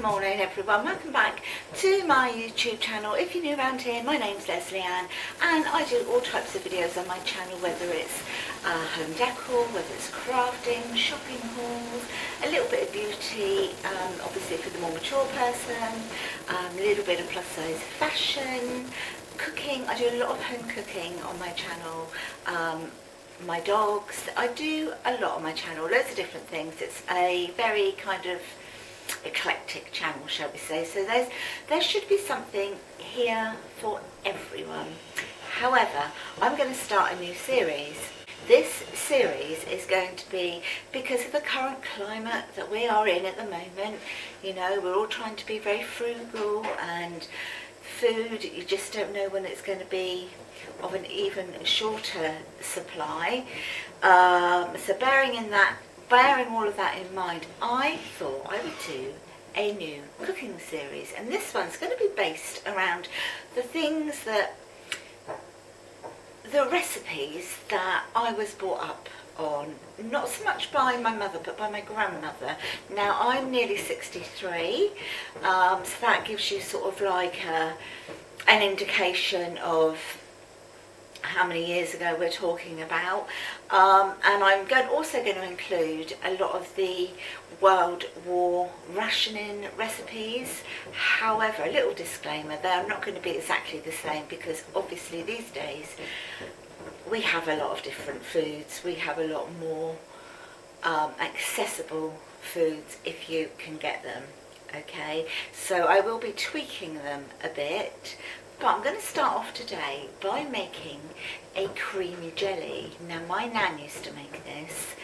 morning everyone, welcome back to my YouTube channel. If you're new around here, my name's Lesleyanne and I do all types of videos on my channel, whether it's home decor, whether it's crafting, shopping hauls, a little bit of beauty, obviously for the more mature person, a little bit of plus size fashion, cooking. I do a lot of home cooking on my channel. My dogs, I do a lot on my channel, loads of different things. It's a very kind of eclectic channel, shall we say, so there should be something here for everyone. However, I'm going to start a new series. This series is going to be because of the current climate that we are in at the moment. You know, we're all trying to be very frugal, and food, you just don't know when it's going to be of an even shorter supply. So bearing all of that in mind, I thought I would do a new cooking series, and this one's going to be based around the recipes that I was brought up on, not so much by my mother but by my grandmother. Now I'm nearly 63, so that gives you sort of like an indication of how many years ago we're talking about, and I'm also going to include a lot of the World War rationing recipes. However, a little disclaimer, they're not going to be exactly the same because obviously these days we have a lot of different foods. We have a lot more accessible foods if you can get them. Okay, so I will be tweaking them a bit. But I'm going to start off today by making a creamy jelly. Now my nan used to make this,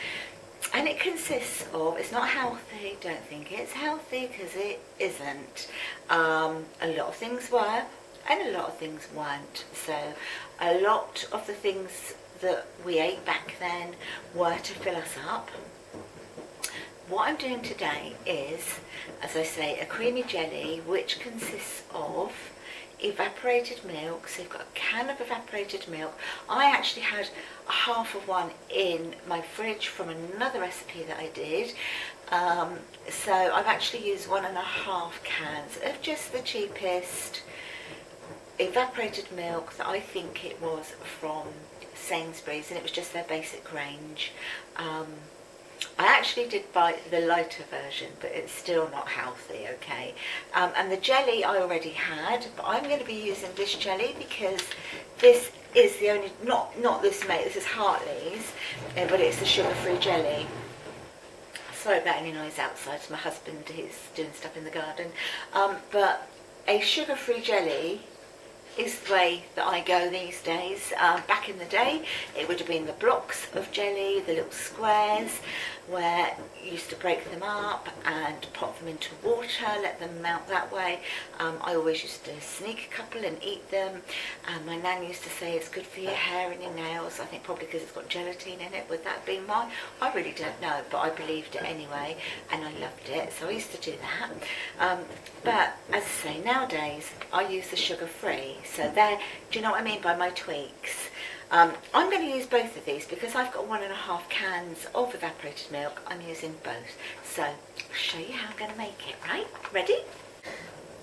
and it consists of, it's not healthy, don't think it's healthy because it isn't. A lot of things were and a lot of things weren't. So a lot of the things that we ate back then were to fill us up. What I'm doing today is, as I say, a creamy jelly which consists of evaporated milk. So you've got a can of evaporated milk. I actually had a half of one in my fridge from another recipe that I did. So I've actually used 1.5 cans of just the cheapest evaporated milk that I think it was from Sainsbury's, and it was just their basic range. I actually did buy the lighter version, but it's still not healthy, okay? And the jelly I already had, but I'm going to be using this jelly because this is the only, not this mate, this is Hartley's, but it's the sugar-free jelly. Sorry about any noise outside, it's my husband, he's doing stuff in the garden. But a sugar-free jelly is the way that I go these days. Back in the day it would have been the blocks of jelly, the little squares, where you used to break them up and pop them into water, let them melt that way. I always used to sneak a couple and eat them, and my nan used to say it's good for your hair and your nails. I think probably because it's got gelatin in it. Would that be why? I really don't know, but I believed it anyway and I loved it, so I used to do that. But as I say, nowadays I use the sugar-free. So there, do you know what I mean by my tweaks? I'm going to use both of these because I've got 1.5 cans of evaporated milk. I'm using both. So I'll show you how I'm going to make it, right? Ready?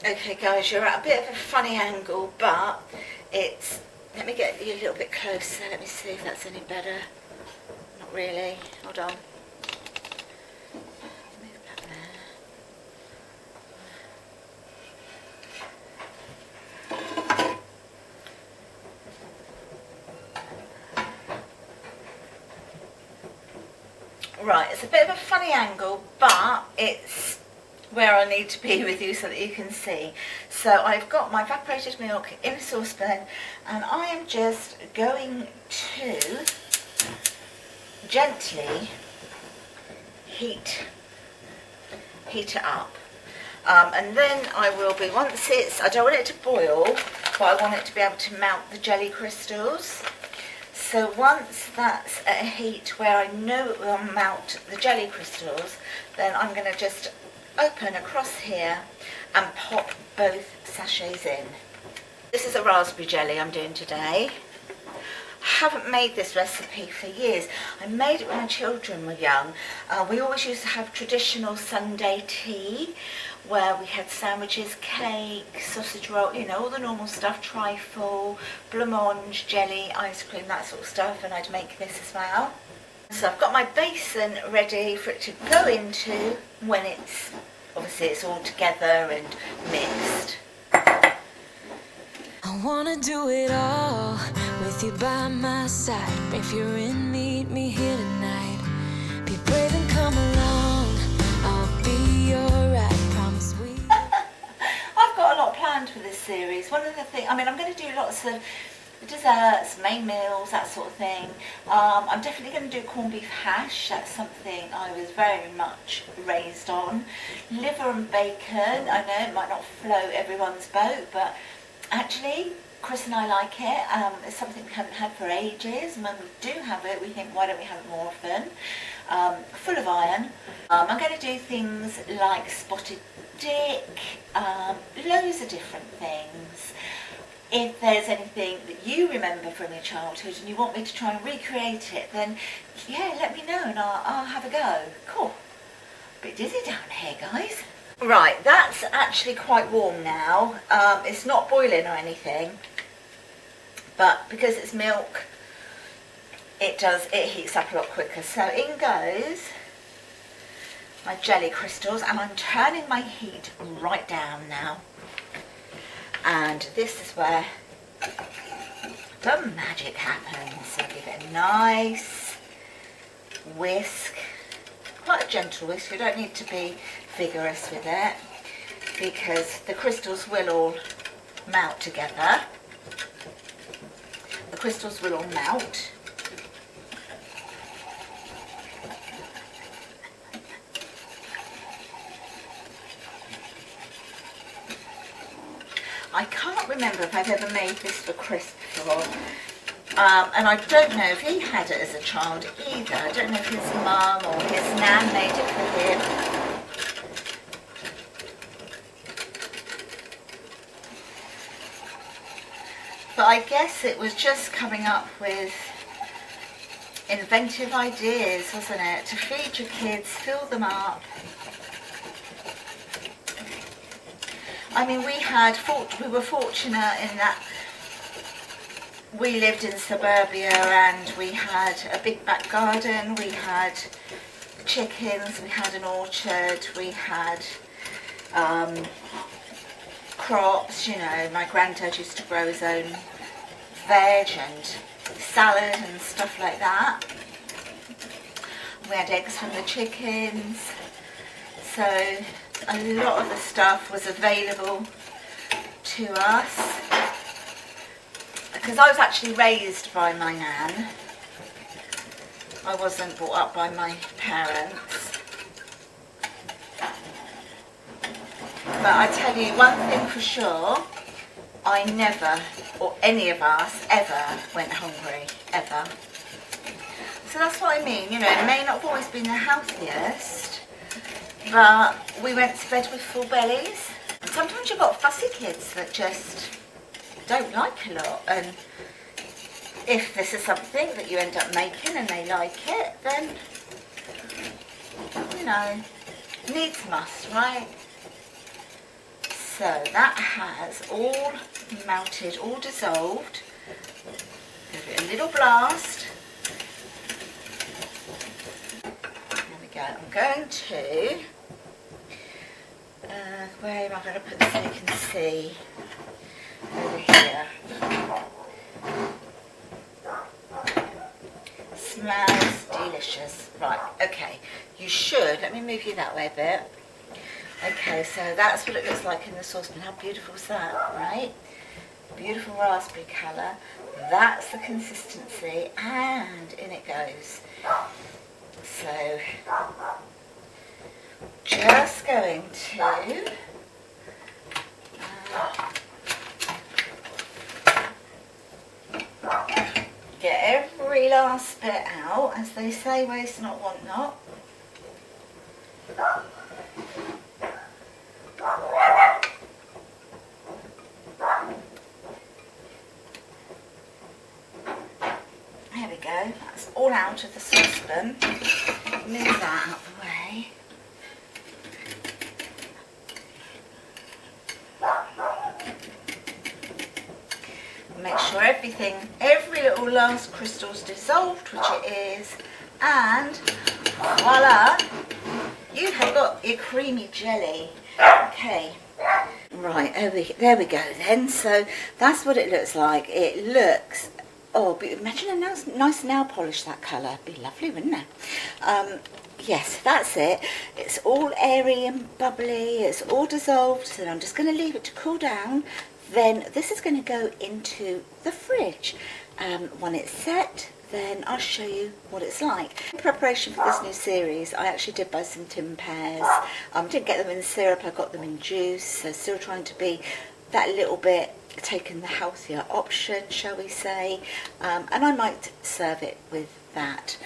Okay guys, you're at a bit of a funny angle, but it's, let me get you a little bit closer. Let me see if that's any better. Not really. Hold on. Right, it's a bit of a funny angle, but it's where I need to be with you so that you can see. So I've got my evaporated milk in a saucepan, and I am just going to gently heat it up. And then I will be, once it's, I don't want it to boil, but I want it to be able to melt the jelly crystals. So once that's at a heat where I know it will melt the jelly crystals, then I'm going to just open across here and pop both sachets in. This is a raspberry jelly I'm doing today. haven't made this recipe for years. I made it when my children were young. We always used to have traditional Sunday tea where we had sandwiches, cake, sausage roll, you know, all the normal stuff, trifle, blancmange, jelly, ice cream, that sort of stuff, and I'd make this as well. So I've got my basin ready for it to go into when it's, obviously it's all together and mixed. I wanna do it all with you by my side. If you're in, meet me here tonight. Be brave and come along. I'll be your ride. Promise we. I've got a lot planned for this series. One of the things, I mean, I'm going to do lots of desserts, main meals, that sort of thing. I'm definitely going to do corned beef hash. That's something I was very much raised on. Liver and bacon. I know it might not float everyone's boat, but actually, Chris and I like it. It's something we haven't had for ages, and when we do have it, we think, why don't we have it more often? Full of iron. I'm going to do things like spotted dick, loads of different things. If there's anything that you remember from your childhood and you want me to try and recreate it, then yeah, let me know and I'll have a go. Cool. Bit dizzy down here, guys. Right, that's actually quite warm now. It's not boiling or anything, but because it's milk, it heats up a lot quicker. So in goes my jelly crystals, and I'm turning my heat right down now. And this is where the magic happens. So give it a nice whisk, quite a gentle whisk. You don't need to be vigorous with it because the crystals will all melt together. The crystals will all melt. I can't remember if I've ever made this for Chris before, and I don't know if he had it as a child either. I don't know if his mum or his nan made it for him. But I guess it was just coming up with inventive ideas, wasn't it? To feed your kids, fill them up. I mean, we were fortunate in that we lived in suburbia and we had a big back garden, we had chickens, we had an orchard, we had crops, you know. My granddad used to grow his own veg and salad and stuff like that. We had eggs from the chickens, so a lot of the stuff was available to us because I was actually raised by my nan. I wasn't brought up by my parents. But I tell you one thing for sure, I never, or any of us, ever went hungry, ever. So that's what I mean, you know, it may not have always been the healthiest, but we went to bed with full bellies. And sometimes you've got fussy kids that just don't like a lot, and if this is something that you end up making and they like it, then, you know, needs must, right? So that has all melted, all dissolved. Give it a little blast. There we go. I'm going to, where am I going to put this so you can see? Over here. Smells delicious. Right, okay. You should, let me move you that way a bit. Okay, so that's what it looks like in the saucepan. How beautiful is that, right? Beautiful raspberry colour. That's the consistency, and in it goes. So, just going to get every last bit out. As they say, waste not, want not. go. That's all out of the saucepan. Move that out of the way. Make sure every little last crystal's dissolved, which it is, and voila, you have got your creamy jelly. Okay, right, there we go then. So that's what it looks like. It looks, oh, but imagine a nice nail polish, that colour. Be lovely, wouldn't it? Yes, that's it. It's all airy and bubbly, it's all dissolved, so I'm just going to leave it to cool down. Then this is going to go into the fridge. When it's set, then I'll show you what it's like. In preparation for this new series, I actually did buy some tin pears. Didn't get them in syrup, I got them in juice, so still trying to be that little bit, taking the healthier option, shall we say. And I might serve it with that.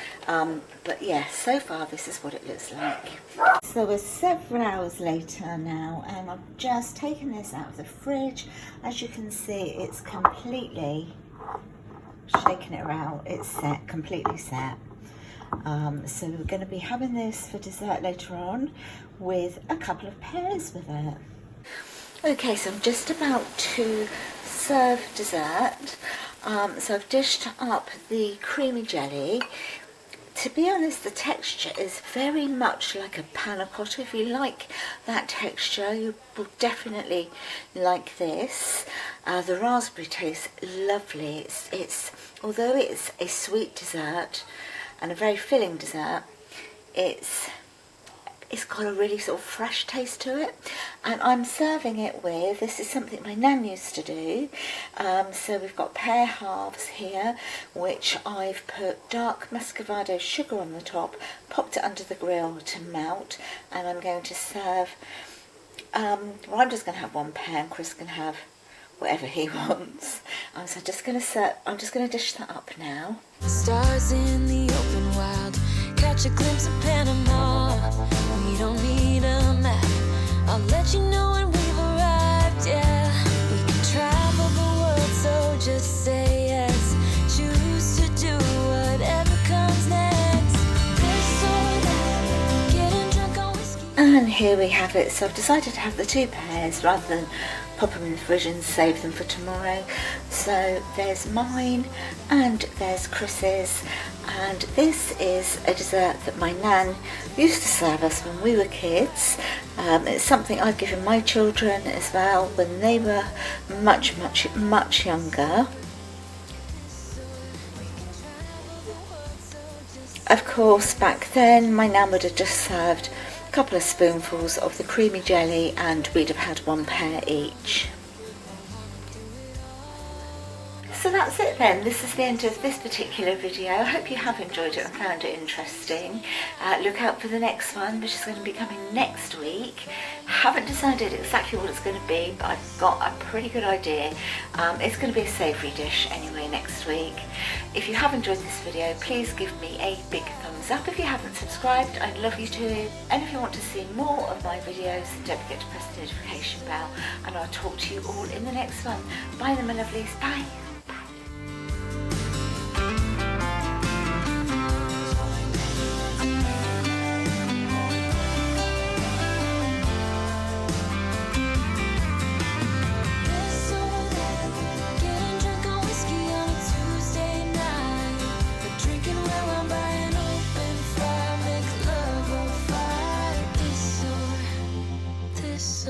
But yeah, so far this is what it looks like. So we're several hours later now, and I've just taken this out of the fridge. As you can see, it's completely shaking it around. It's set, completely set. So we're going to be having this for dessert later on with a couple of pears with it. Okay, so I'm just about to serve dessert. So I've dished up the creamy jelly. To be honest, the texture is very much like a panna cotta. If you like that texture, you will definitely like this. The raspberry tastes lovely. It's although it's a sweet dessert and a very filling dessert, it's got a really sort of fresh taste to it, and I'm serving it with, this is something my nan used to do. So we've got pear halves here, which I've put dark muscovado sugar on the top, popped it under the grill to melt, and I'm going to serve, well, I'm just going to have one pear and Chris can have whatever he wants. So I'm just going to dish that up now. Stars in the open wild, catch a glimpse of Panama. We don't need a map, I'll let you know when we've arrived, yeah. We can travel the world, so just say yes. Choose to do whatever comes next. This or that, getting drunk on whiskey. And here we have it. So I've decided to have the two pears rather than pop them in the fridge and save them for tomorrow. So there's mine and there's Chris's, and this is a dessert that my nan used to serve us when we were kids. It's something I've given my children as well when they were much younger. Of course, back then my nan would have just served a couple of spoonfuls of the creamy jelly and we'd have had one pear each. So that's it then. This is the end of this particular video. I hope you have enjoyed it and found it interesting. Look out for the next one, which is going to be coming next week. Haven't decided exactly what it's going to be, but I've got a pretty good idea. It's going to be a savoury dish anyway next week. If you have enjoyed this video, please give me a big thumbs up. If you haven't subscribed, I'd love you to. And if you want to see more of my videos, don't forget to press the notification bell, and I'll talk to you all in the next one. Bye then, my lovelies. Bye. This